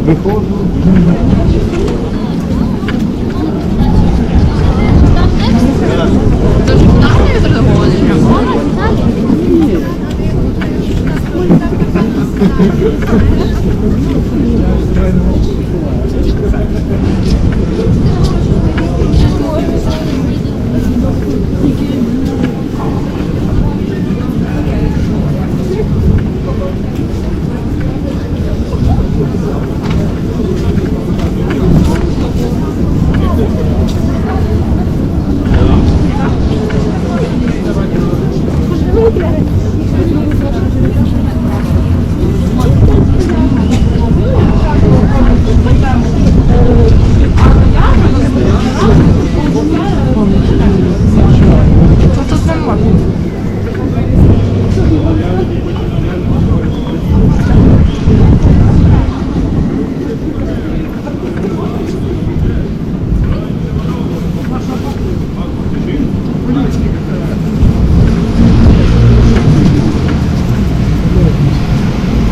Виходжу. Дуже вдаває задоволення.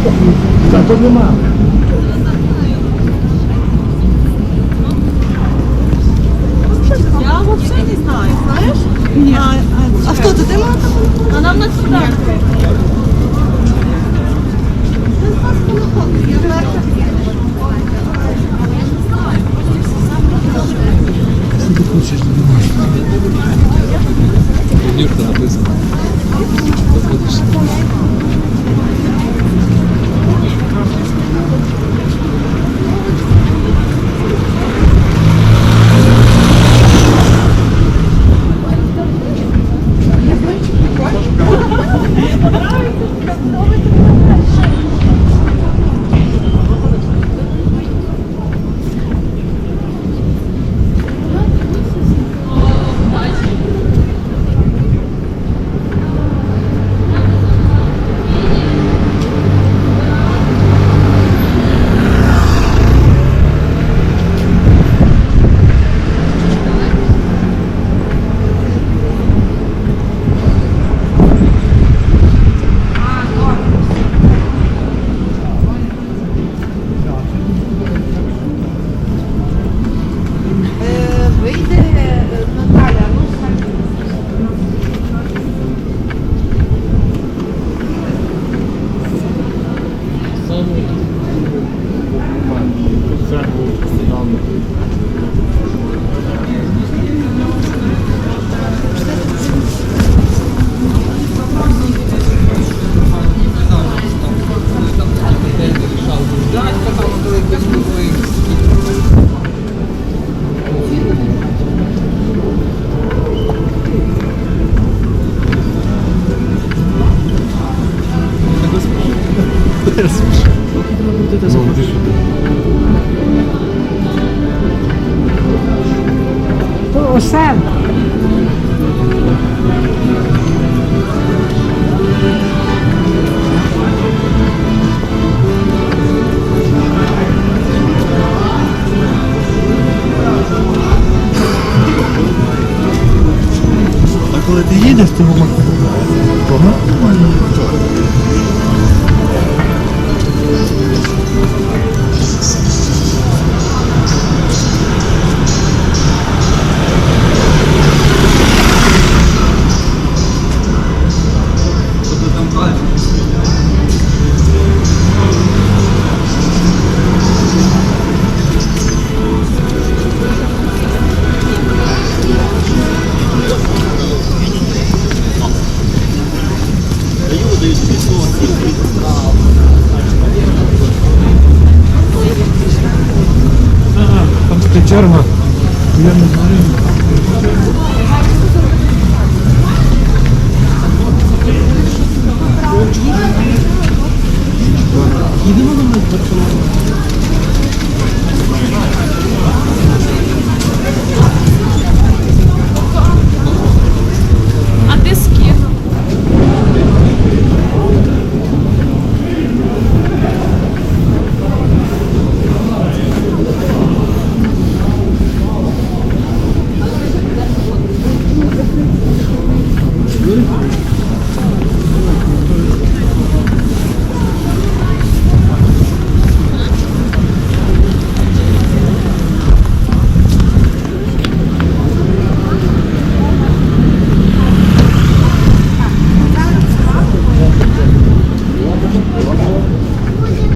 Тут не можна. Так, тут нема. Я вообще не знаю, знаешь? Нет. А что ты думала? А нам на сюда. Що ти хочеш? Юрка написано. Заходиш. Вийде Наталя, ну Це був недавно. То все. А коли ти їдеш, ти можеш кого? Там така черга. Я не знаю. Їдемо до мене в Барселону. А ти з ким?